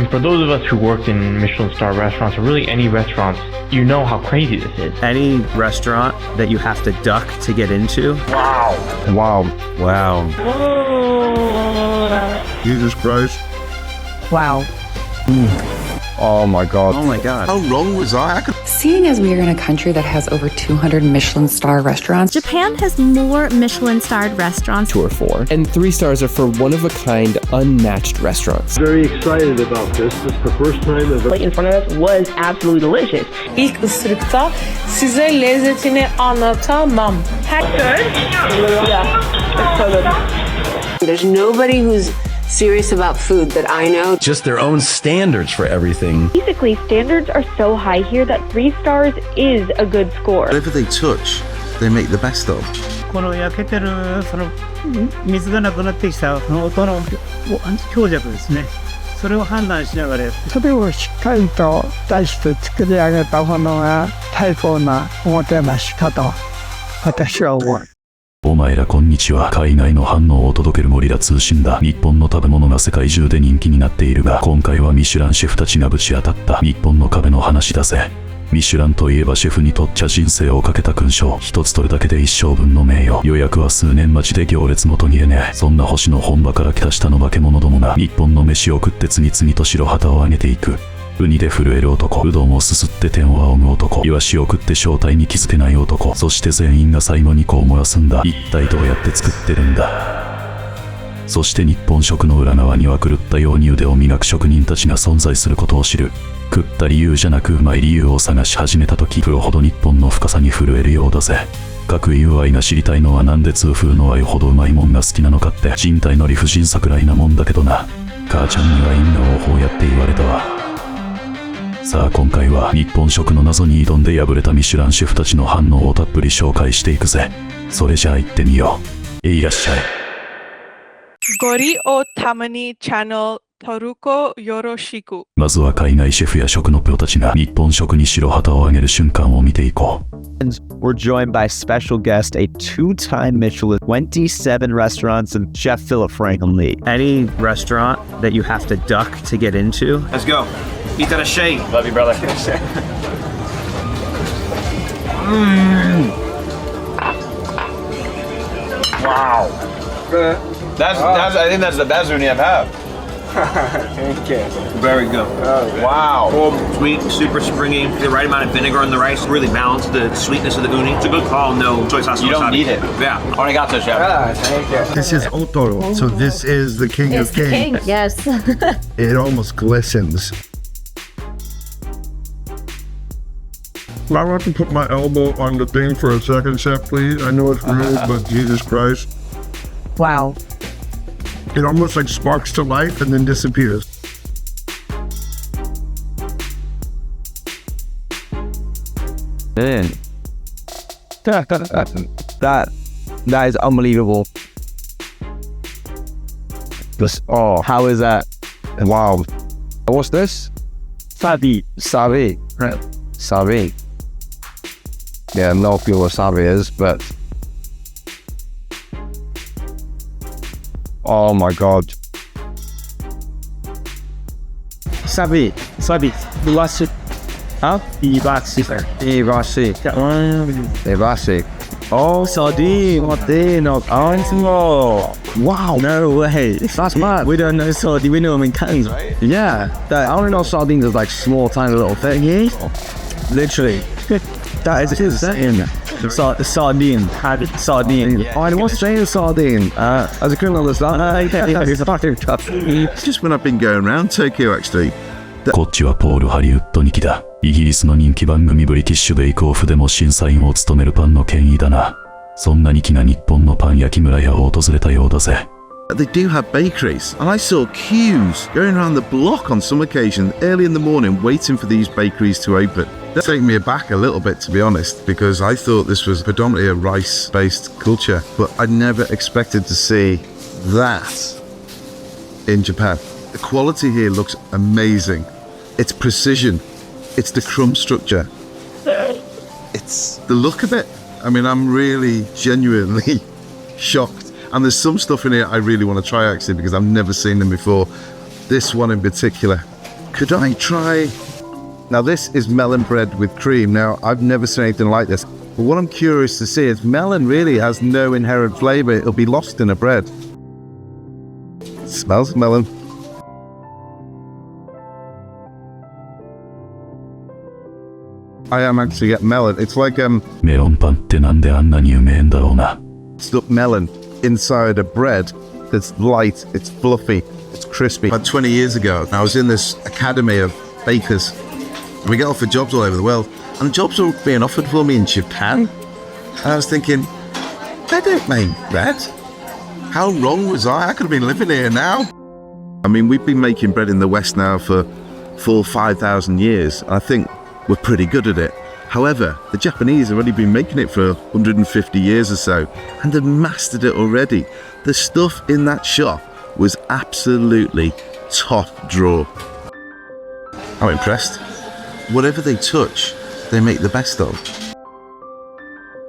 for those of us who worked in Michelin star restaurants, or really any restaurants, you know how crazy this is. Any restaurant that you have to duck to get into. Wow. Wow. Wow. Jesus Christ. Wow. Oh my God. Oh my God. How wrong was I? Seeing as we are in a country that has over 200 Michelin star restaurants, Japan has more Michelin-starred restaurants. 2 or 4, and 3 stars are for one-of-a-kind, unmatched restaurants. Very excited about this. This is the first time that in front of us was absolutely delicious. İlk ısırıkta size lezzetini anlatamam. Good? Yeah, it's so good. There's nobody who's serious about food that I know. Just their own standards for everything. Basically, standards are so high here that 3 stars is a good score. Whatever they touch, they make the best of. この焼けてるその水がなくなってきたその音の強弱ですね。それを判断しながらそれをしっかりと出して作り上げたものが最高なおもてなしかと私は思う。お前らこんにちは。海外の反応を届けるゴリラ通信だ。日本の食べ物が世界中で人気になっているが、今回はミシュランシェフたちがぶち当たった日本の壁の話だぜ。ミシュランといえばシェフにとっちゃ人生をかけた勲章。一つ取るだけで一生分の名誉。予約は数年待ちで行列も途切れねえ。そんな星の本場から来た下の化け物どもが日本の飯を食って次々と白旗を上げていく。ウニで震える男、うどんをすすって天を仰ぐ男、イワシを食って正体に気づけない男、そして全員が最後にこう漏らすんだ。一体どうやって作ってるんだ。そして日本食の裏側には狂ったように腕を磨く職人たちが存在することを知る。食った理由じゃなくうまい理由を探し始めた時、プロほど日本の深さに震えるようだぜ。各 UI が知りたいのはなんで痛風の愛ほどうまいもんが好きなのかって。人体の理不尽さくらいなもんだけどな。母ちゃんには因果応報やって言われたわ。さあ今回は日本食の謎に挑んで敗れたミシュランシェフたちの反応をたっぷり紹介していくぜ。それじゃあ行ってみよう。いらっしゃい。ゴリをたまにチャンネル登録よろしく。まずは海外シェフや食のプロたちが日本食に白旗を上げる瞬間を見ていこう。We're joined by special guest, a 2-time Michelin, 27 restaurants, and Chef Philip Franklin. Any restaurant that you have to duck to get into? Let's go. Eat that a shake. Love you, brother. Wow. I think that's the best uni I've had. Thank you. Very good. Oh, wow. Full, sweet, super springy. The right amount of vinegar on the rice really balanced the sweetness of the uni. It's a good call. No soy sauce. You don't need it. Yeah. Arigato, chef. Ah, thank you. This is Otoro, so this is the king of kings. Yes. It almost glistens. I want to put my elbow on the thing for a second, chef, please. I know it's rude, but Jesus Christ. wow. It almost like sparks to life and then disappears. Man. That is unbelievable. Oh, How is that? wow. What's this? Sabi. Sabi. Right. Sabi. Yeah, no clue what sabi is, but... Oh my God. Sabi. Iwashi. Huh? Iwashi. Iwashi. Oh, sardine. Martino. Oh, wow. No way. That's mad. We don't know sardine. We know them in cans, right? Yeah. I only know sardines as like small, tiny little thing. Literally. That is insane. Sardine. Sardine. Oh, I was saying sardine. As a criminal, that's that. Just when I've been going around Tokyo, actually. こっちはポール・ハリウッド2期だ。イギリスの人気番組ブリティッシュベイクオフでも審査員を務めるパンの権威だな。そんな2期が日本のパン焼き村屋を訪れたようだぜ。They do have bakeries, and I saw queues going around the block on some occasion early in the morning waiting for these bakeries to open. That's taken me aback a little bit, to be honest, because I thought this was predominantly a rice-based culture, but I never expected to see that in Japan. The quality here looks amazing. It's precision. It's the crumb structure. It's the look of it. I mean, I'm really genuinely shocked. And there's some stuff in here I really want to try, actually, because I've never seen them before. This one in particular, Could I try... Now this is melon bread with cream. Now, I've never seen anything like this. But what I'm curious to see is melon really has no inherent flavor. It'll be lost in a bread. Smells melon. I am actually getting melon. It's like melon pan ってなんであんなにうめえんだろうな。 stuck melon inside a bread that's light, it's fluffy, it's crispy. About 20 years ago, I was in this academy of bakers. We get offered jobs all over the world, and jobs were being offered for me in Japan. And I was thinking, they don't make bread. How wrong was I? I could have been living here now. I mean, we've been making bread in the West now for 4,000 or 5,000 years. And I think we're pretty good at it. However, the Japanese have already been making it for 150 years or so, and they've mastered it already. The stuff in that shop was absolutely top drawer. I'm impressed. Whatever they touch, they make the best of.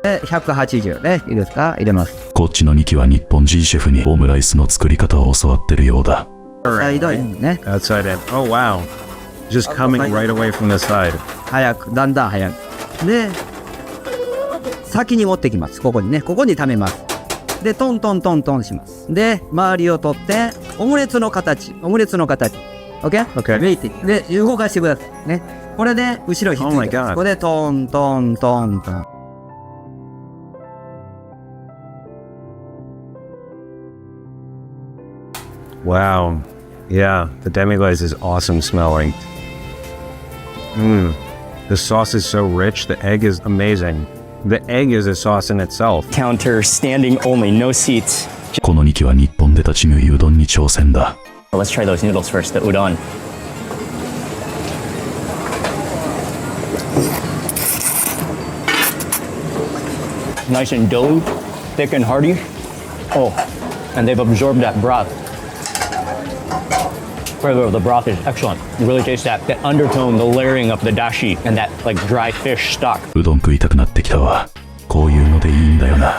180ね、いいですか？入れます。こっちの2機は日本人シェフにオムライスの作り方を教わってるようだ。サイドインね。Outside in. Oh wow. Just coming right away from the side. 早く、だんだん早く。で、先に持ってきます。ここにね、ここに溜めます。で、トントントントンします。で、周りを取って、オムレツの形。OK? OK。で、動かしてください。ね。これで、後ろひっついてます。ここで、トントントントン。Wow. Yeah, the demi-glaze is awesome smelling. The sauce is so rich. The egg is amazing. The egg is a sauce in itself. Counter, standing only, no seats. この2機は日本で立ち食いうどんに挑戦だ。Let's try those noodles first, the udon. Nice and doughy, thick and hearty. Oh, and they've absorbed that broth. Flavor of the broth is excellent. You really taste that undertone, the layering of the dashi, and that like dry fish stock. うどん食いたくなってきたわ。こういうのでいいんだよな。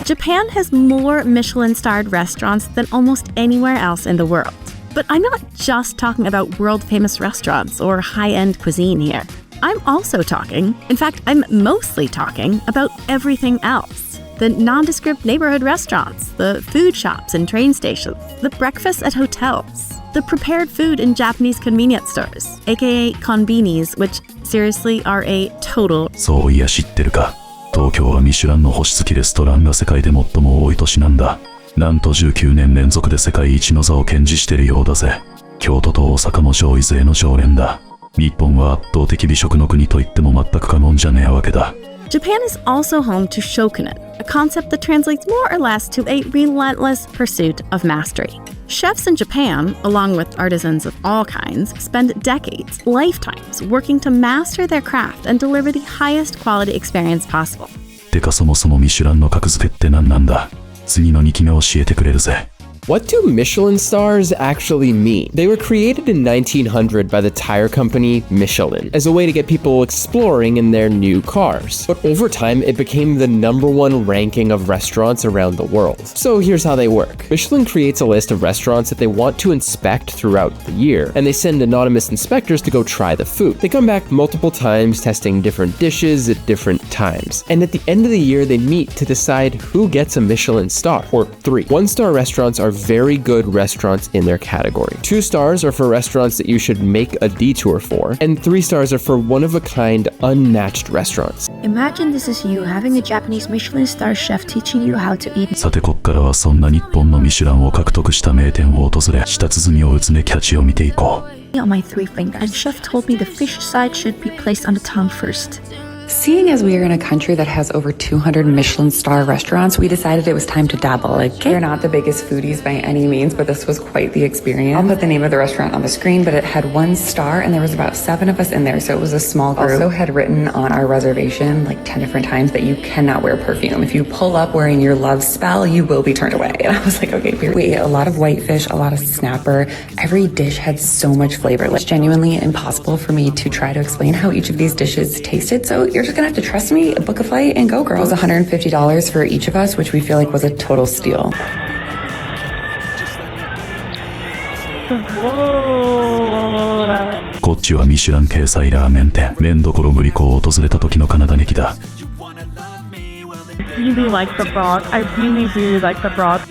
Japan has more Michelin-starred restaurants than almost anywhere else in the world. But I'm not just talking about world-famous restaurants or high-end cuisine here. I'm also talking, in fact, I'm mostly talking about everything else. The nondescript neighborhood restaurants, the food shops and train stations, the breakfasts at hotels, the prepared food in Japanese convenience stores, aka konbinis, which seriously are a total... そういや知ってるか。東京はミシュランの星付きレストランが世界で最も多い都市なんだ。なんと19年連続で世界一の座を堅持してるようだぜ。京都と大阪も上位勢の常連だ。日本は圧倒的美食の国と言っても全く過言じゃねえわけだ。Japan is also home to shokunin, a concept that translates more or less to a relentless pursuit of mastery. Chefs in Japan, along with artisans of all kinds, spend decades, lifetimes, working to master their craft and deliver the highest quality experience possible. てかそもそもミシュランの格付けって何なんだ？次の2期が教えてくれるぜ。What do Michelin stars actually mean? They were created in 1900 by the tire company Michelin as a way to get people exploring in their new cars. But over time, it became the #1 ranking of restaurants around the world. So here's how they work. Michelin creates a list of restaurants that they want to inspect throughout the year, and they send anonymous inspectors to go try the food. They come back multiple times, testing different dishes at different times. And at the end of the year, they meet to decide who gets a Michelin star, or 3. 1-star restaurants are very good restaurants in their category. 2 stars are for restaurants that you should make a detour for, and 3 stars are for one-of-a-kind, unmatched restaurants. Imagine this is you having a Japanese Michelin star chef teaching you how to eat. さてこっからはそんな日本のミシュランを獲得した名店を訪れ、舌鼓を打つねキャッチを見ていこう。On my 3 fingers, and chef told me the fish side should be placed on the tongue first. Seeing as we are in a country that has over 200 Michelin star restaurants, we decided it was time to dabble. We're not the biggest foodies by any means, but this was quite the experience. I'll put the name of the restaurant on the screen, but it had 1 star and there was about 7 of us in there, so it was a small group. Also had written on our reservation like 10 different times that you cannot wear perfume. If you pull up wearing your love spell, you will be turned away. And I was like, okay, period. We ate a lot of whitefish, a lot of snapper. Every dish had so much flavor. It's genuinely impossible for me to try to explain how each of these dishes tasted, so you're just gonna have to trust me, book a flight, and go, girl. It was $150 for each of us, which we feel like was a total steal. こっちはミシュラン掲載ラーメン店麺どころグリコを訪れた時のカナダ劇だ。Really like the broth. I really like the broth.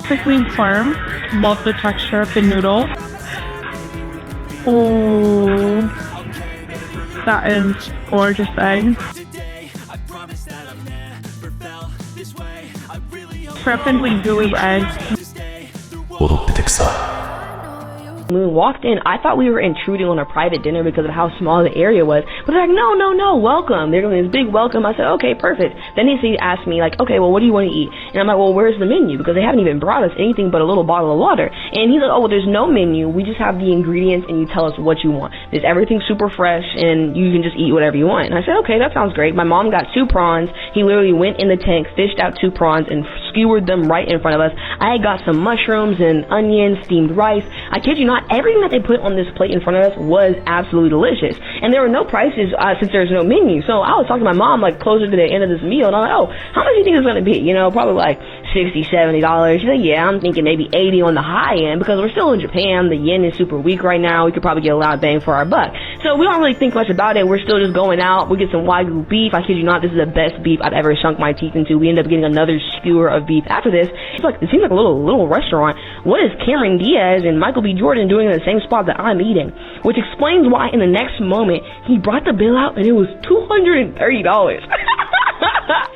Quickly firm. Love the texture of the noodle. Oh, that is gorgeous egg. Perfectly gooey egg. 踊っててくさ。When we walked in, I thought we were intruding on a private dinner because of how small the area was. But they're like, no, welcome. They're doing this big welcome. I said, okay, perfect. Then he asked me, like, okay, well, what do you want to eat? And I'm like, well, where's the menu? Because they haven't even brought us anything but a little bottle of water. And he's like, oh, well, there's no menu. We just have the ingredients and you tell us what you want. There's everything super fresh and you can just eat whatever you want. And I said, okay, that sounds great. My mom got 2 prawns. He literally went in the tank, fished out 2 prawns and skewered them right in front of us. I had got some mushrooms and onions, steamed rice. I kid you not, everything that they put on this plate in front of us was absolutely delicious. And there were no prices since there's no menu. So I was talking to my mom like closer to the end of this meal and I'm like, oh, how much do you think it's going to be? You know, probably like $60, $70. She's like, yeah, I'm thinking maybe 80 on the high end because we're still in Japan. The yen is super weak right now. We could probably get a lot of bang for our buck. So we don't really think much about it. We're still just going out. We get some Wagyu beef. I kid you not, this is the best beef I've ever sunk my teeth into. We end up getting another skewer of beef after this. It seems like a little restaurant. What is Cameron Diaz and Michael B. Jordan doing in the same spot that I'm eating? Which explains why in the next moment he brought the bill out and it was $230.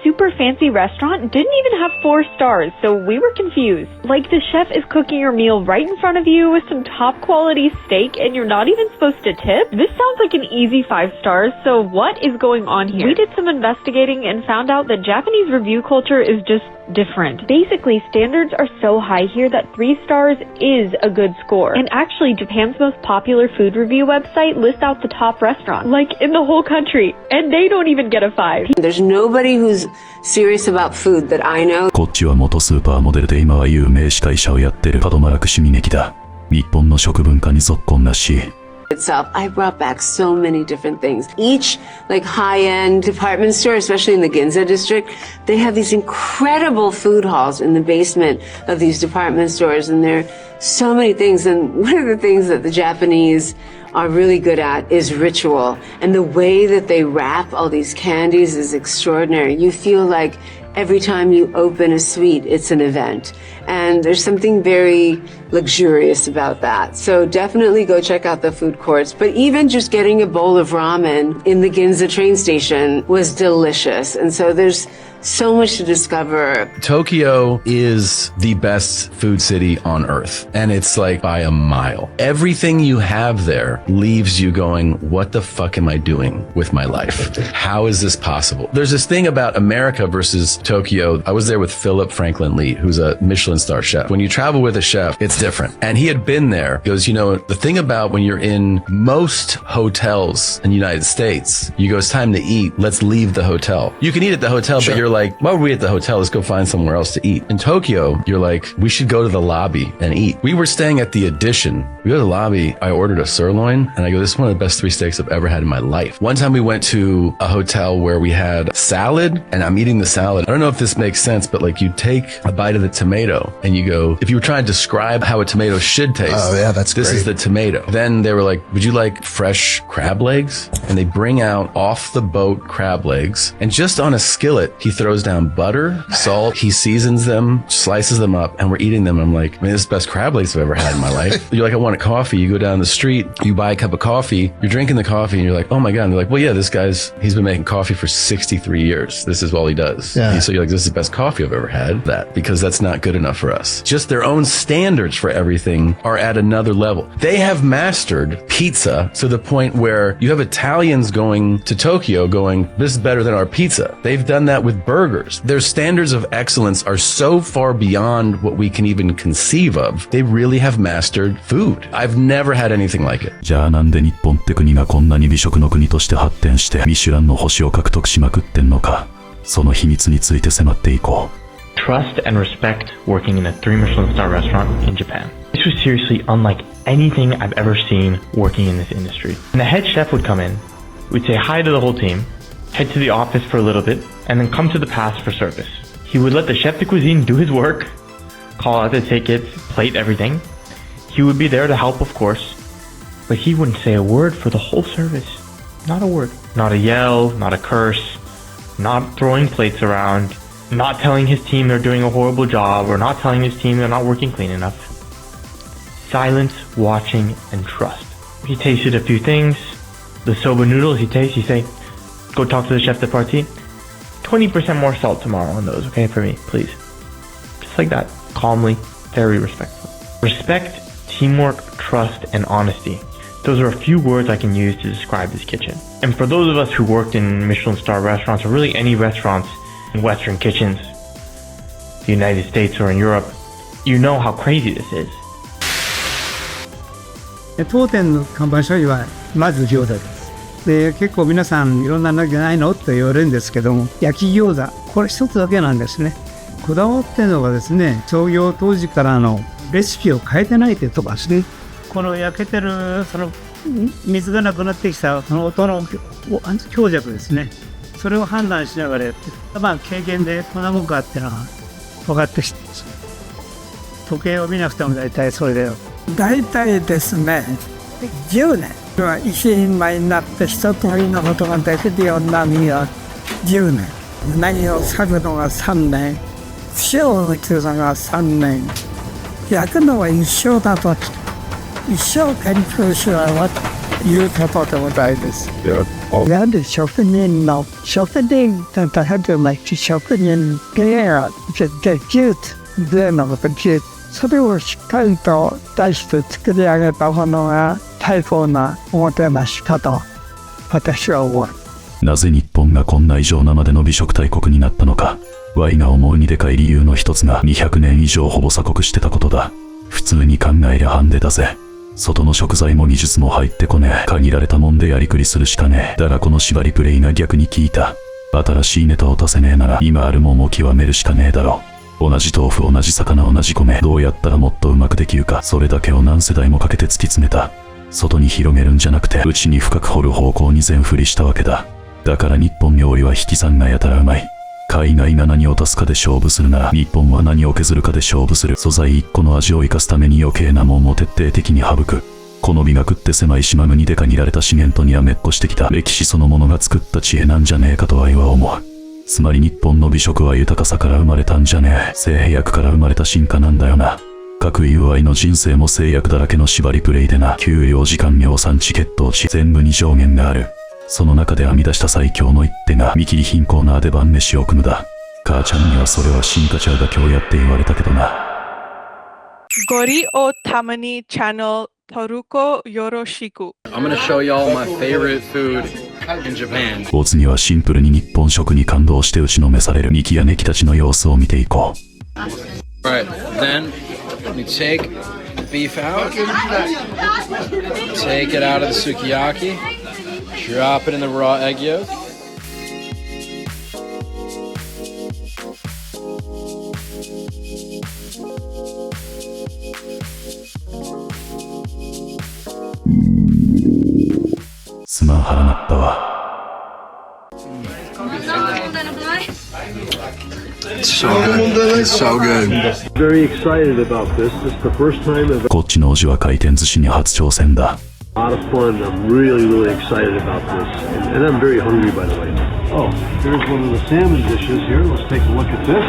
Super fancy restaurant didn't even have 4 stars, so we were confused. Like the chef is cooking your meal right in front of you with some top quality steak and you're not even supposed to tip? This sounds like an easy 5 stars, so what is going on here? We did some investigating and found out that Japanese review culture is just different. Basically, standards are so high here that 3 stars is a good score. And actually, Japan's most popular food review website lists out the top restaurants, like in the whole country, and they don't even get a 5. There's nobody who's serious about food that I know. こっちは元スーパーモデルで今は有名司会者をやってる門真趣味劇だ。日本の食文化にぞっこんらしい。Itself, I brought back so many different things. Each like high-end department store, especially in the Ginza district, they have these incredible food halls in the basement of these department stores, and there are so many things. And one of the things that the Japanese are really good at is ritual, and the way that they wrap all these candies is extraordinary. You feel like every time you open a sweet, it's an event. And there's something very luxurious about that. So definitely go check out the food courts. But even just getting a bowl of ramen in the Ginza train station was delicious. And so there's so much to discover. Tokyo is the best food city on earth, and it's like by a mile. Everything you have there leaves you going, what the fuck am I doing with my life? How is this possible? There's this thing about America versus Tokyo. I was there with Philip Franklin Lee, who's a Michelin star chef. When you travel with a chef, it's different. And he had been there. He goes, you know, the thing about when you're in most hotels in the United States, you go, it's time to eat. Let's leave the hotel. You can eat at the hotel, but you're like, why were we at the hotel? Let's go find somewhere else to eat. In Tokyo, you're like, we should go to the lobby and eat. We were staying at the Edition. We go to the lobby. I ordered a sirloin and I go, this is one of the best 3 steaks I've ever had in my life. One time we went to a hotel where we had salad and I'm eating the salad. I don't know if this makes sense, but like you take a bite of the tomato and you go, if you were trying to describe how a tomato should taste. Oh yeah, that's this great. Is the tomato. Then they were like, would you like fresh crab legs? And they bring out off the boat crab legs and just on a skillet, he throws down butter, salt, he seasons them, slices them up, and we're eating them. I'm like, man, this is the best crab legs I've ever had in my life. You're like, I want a coffee. You go down the street, you buy a cup of coffee, you're drinking the coffee, and you're like, oh my God. And they're like, well, yeah, this guy's, he's been making coffee for 63 years. This is all he does. Yeah. So you're like, this is the best coffee I've ever had. That, because that's not good enough for us. Just their own standards for everything are at another level. They have mastered pizza to the point where you have Italians going to Tokyo going, this is better than our pizza. They've done that with burgers. Their standards of excellence are so far beyond what we can even conceive of. They really have mastered food. I've never had anything like it. じゃあなんで日本って国がこんなに美食の国として発展してミシュランの星を獲得しまくってんのか。その秘密について迫っていこう。Trust and respect working in a 3 Michelin star restaurant in Japan. This was seriously unlike anything I've ever seen working in this industry. And the head chef would come in, we'd say hi to the whole team, head to the office for a little bit, and then come to the pass for service. He would let the chef de cuisine do his work, call out the tickets, plate everything, He would be there to help, of course, but he wouldn't say a word for the whole service. Not a word. Not a yell, not a curse, not throwing plates around, not telling his team they're doing a horrible job, or not telling his team they're not working clean enough. Silence, watching, and trust. He tasted a few things. The soba noodles he tastes, he say, go talk to the chef de partie. 20% more salt tomorrow on those, okay, for me, please. Just like that, calmly, very respectful. Respect, teamwork, trust, and honesty. Those are a few words I can use to describe this kitchen. And for those of us who worked in Michelin star restaurants, or really any restaurants in Western kitchens, the United States or in Europe, you know how crazy this is. 当店の看板商品はまず餃子です。で、結構皆さんいろんなのじゃないのって言われるんですけども、焼き餃子、これ一つだけなんですね。こだわってるのがですね、創業当時からのレシピを変えてないというところですね。この焼けてるその水がなくなってきたその音の強弱ですね。それを判断しながらやってる。まあ経験でこんなもんかっていうのは分かってきてます。時計を見なくても大体それだよ。大体ですね、10年は一人前になって一通りのことができるようになるには10年。何を割くのが3年、塩を打つのが3年、焼くのは一生だと、一生研究しろということでございます。なんで職人だと初めて職人ができるというのができる。それをしっかりと出して作り上げたものが最高なおもてなしかと私は思う。なぜ日本がこんな異常なまでの美食大国になったのか。Y が思うにでかい理由の一つが200年以上ほぼ鎖国してたことだ。普通に考えりゃハンデだぜ。外の食材も技術も入ってこねえ。限られたもんでやりくりするしかねえ。だがこの縛りプレイが逆に効いた。新しいネタを出せねえなら今あるもんを極めるしかねえだろ。同じ豆腐、同じ魚、同じ米。どうやったらもっとうまくできるか。それだけを何世代もかけて突き詰めた。外に広げるんじゃなくて内に深く掘る方向に全振りしたわけだ。だから日本料理は引き算がやたらうまい。海外が何を足すかで勝負するなら日本は何を削るかで勝負する。素材1個の味を生かすために余計なもんを徹底的に省く。この美学って狭い島国で限られた資源とにはめっこしてきた歴史そのものが作った知恵なんじゃねえかと愛は思う。つまり日本の美食は豊かさから生まれたんじゃねえ。制約から生まれた進化なんだよな。各 UI の人生も制約だらけの縛りプレイでな。給料、時間、量産値、血糖値、全部に上限がある。その中で編み出した最強の一手が見切り品コーナーで晩飯を組むだ。母ちゃんにはそれは進化ちゃうだ今日やって言われたけどな。ゴリをたまにチャンネル登録よろしく。I'm gonna show y'all my favorite food in Japan. お次はシンプルに日本食に感動して打ちのめされるミキやネキたちの様子を見ていこう。Alright, then we take the beef out, take it out of the sukiyaki, drop it in the raw egg yolk.すまん腹なったわ。So good. So good. Very excited about this. This is the first time I've こっちのおじは回転寿司に初挑戦だ。a lot of fun. I'm really, really excited about this. And I'm very hungry, by the way. Oh, here's one of the salmon dishes here. Let's take a look at this.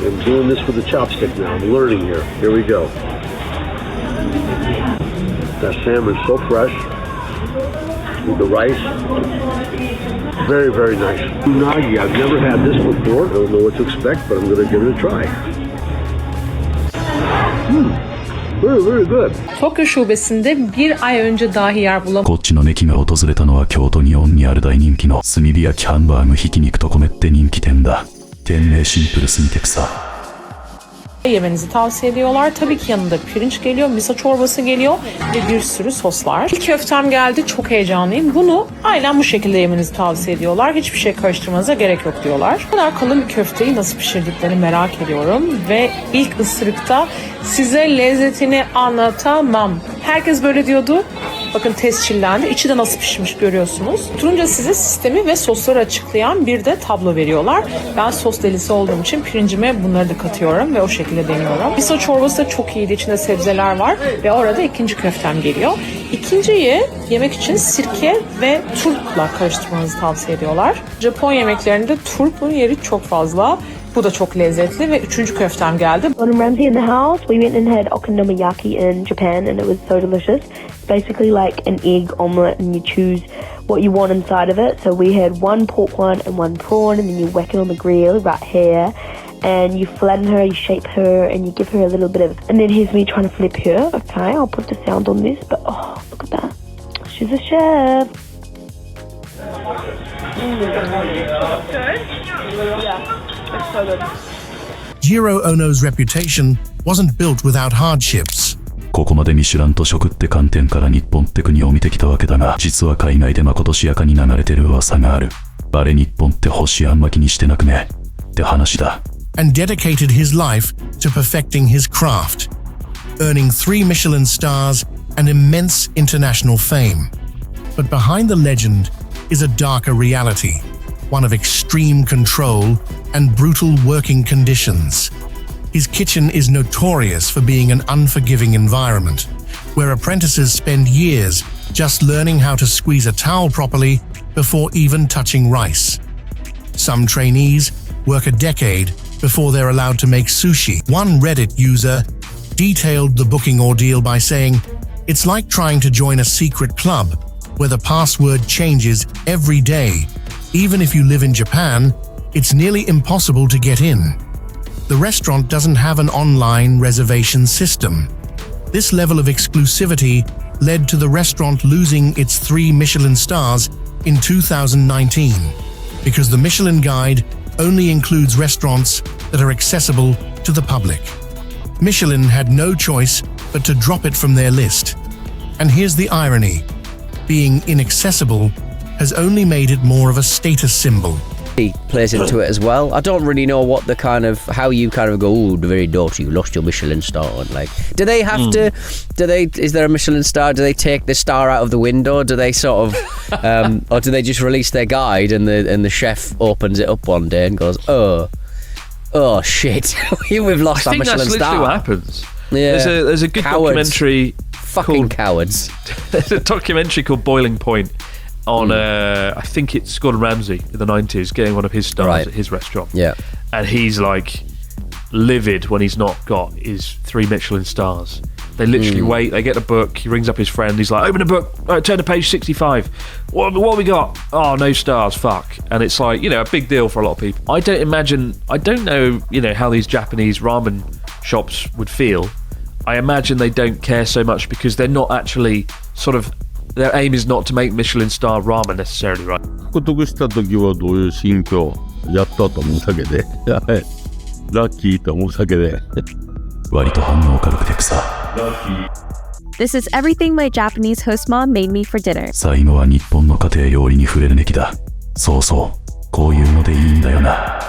I'm doing this with the chopstick now. I'm learning here. Here we go. That salmon's so fresh. With the rice. Very, very nice. Unagi, I've never had this before. I don't know what to expect, but I'm going to give it a try. Very, very good. Tokyo şubesinde bir ay önce dahi yer bulamadım. こっちのネキが訪れたのは京都日本にある大人気の炭火焼きハンバーグひき肉と米って人気店だ。店名シンプルすぎて草。Yemenizi tavsiye ediyorlar. Tabii ki yanında pirinç geliyor, miso çorbası geliyor ve bir sürü soslar. İlk köftem geldi, çok heyecanlıyım. Bunu aynen bu şekilde yemenizi tavsiye ediyorlar. Hiçbir şey karıştırmanıza gerek yok diyorlar. Bu kadar kalın bir köfteyi nasıl pişirdiklerini merak ediyorum ve ilk ısırıkta size lezzetini anlatamam. Herkes böyle diyordu. Bakın tescillendi. İçi de nasıl pişmiş görüyorsunuz. Turunca size sistemi ve sosları açıklayan bir de tablo veriyorlar. Ben sos delisi olduğum için pirincime bunları da katıyorum ve o şekilde deniyorum. Miso çorbası da çok iyiydi. İçinde sebzeler var ve orada ikinci köftem geliyor. İkinciyi yemek için sirke ve turpla karıştırmanızı tavsiye ediyorlar. Japon yemeklerinde turpun yeri çok fazla. Bu da çok lezzetli ve üçüncü köftem geldi. Gordon Ramsay in the house. We went and had okonomiyaki in Japan and it was so delicious. It's basically like an egg omelette and you choose what you want inside of it. So we had one pork one and one prawn and then you whack it on the grill right here. And you flatten her, you shape her, and you give her a little bit of... And then here's me trying to flip her. Okay, I'll put the sound on this, but oh, look at that. She's a chef. Good? Yeah. It's so good. Jiro Ono's reputation wasn't built without hardships. ここまでミシュランと食って観点から日本って国を見てきたわけだが、実は海外でまことしやかに流れてる噂がある。あれ日本って星あんま気にしてなくねって話だ。And dedicated his life to perfecting his craft, earning 3 Michelin stars and immense international fame. But behind the legend is a darker reality, one of extreme control and brutal working conditions. His kitchen is notorious for being an unforgiving environment, where apprentices spend years just learning how to squeeze a towel properly before even touching rice. Some trainees work a decade before they're allowed to make sushi. One Reddit user detailed the booking ordeal by saying, "It's like trying to join a secret club where the password changes every day. Even if you live in Japan, it's nearly impossible to get in. The restaurant doesn't have an online reservation system." This level of exclusivity led to the restaurant losing its 3 Michelin stars in 2019, because the Michelin Guide only includes restaurants that are accessible to the public. Michelin had no choice but to drop it from their list. And here's the irony. Being inaccessible has only made it more of a status symbol. He plays into it as well. I don't really know what the kind of, how you kind of go, "Ooh, the very daughter, you lost your Michelin star." Like, do they have to, is there a Michelin star? Do they take the star out of the window? Do they sort of, or do they just release their guide and the chef opens it up one day and goes, oh shit, we've lost our Michelin star. I think that's literally what happens. Yeah. There's a good documentary. Fucking cowards. There's a documentary called Boiling Point on I think it's Gordon Ramsay in the 90s getting one of his stars at his restaurant. Yeah. And he's like livid when he's not got his 3 Michelin stars. They literally wait, they get the book, he rings up his friend, he's like, "Open the book, turn to page 65. What have we got? Oh, no stars, fuck." And it's like, you know, a big deal for a lot of people. I don't know, you know, how these Japanese ramen shops would feel. I imagine they don't care so much because they're not actually sort of, their aim is not to make Michelin star ramen necessarily, right? 獲得した時はどういう心境？やったと思うだけで、ラッキーと思うだけで。割と反応軽くて草。This is everything my Japanese host mom made me for dinner. 最後は日本の家庭料理に触れるべきだ。そうそう、こういうのでいいんだよな。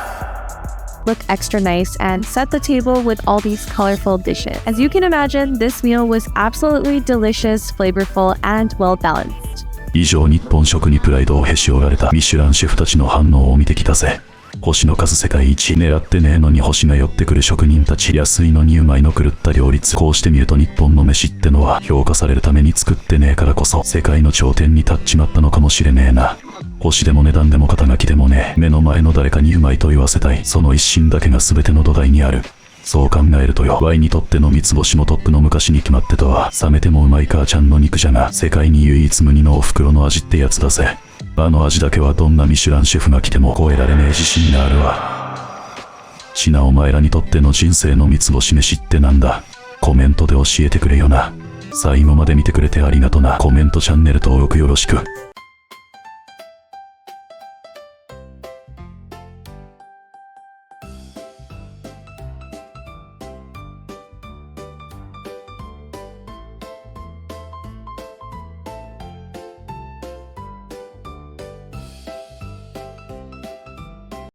Look extra nice and set the table with all these colorful dishes. As you can imagine, this meal was absolutely delicious, flavorful, and well balanced. 以上、日本食にプライドをへし折られたミシュランシェフたちの反応を見てきたぜ。星の数世界一、狙ってねえのに星が寄ってくる職人たち、安いのにうまいの狂った両立。こうして見ると日本の飯ってのは評価されるために作ってねえからこそ世界の頂点に立っちまったのかもしれねえな。星でも値段でも肩書きでもねえ、目の前の誰かにうまいと言わせたい、その一心だけが全ての土台にある。そう考えるとよ、Yにとっての三つ星もトップの昔に決まってとは、冷めてもうまい母ちゃんの肉じゃが、世界に唯一無二のお袋の味ってやつだぜ。あの味だけはどんなミシュランシェフが来ても超えられねえ自信があるわ。シナ、お前らにとっての人生の三つ星飯ってなんだ？コメントで教えてくれよな。最後まで見てくれてありがとな。コメント、チャンネル登録よろしく。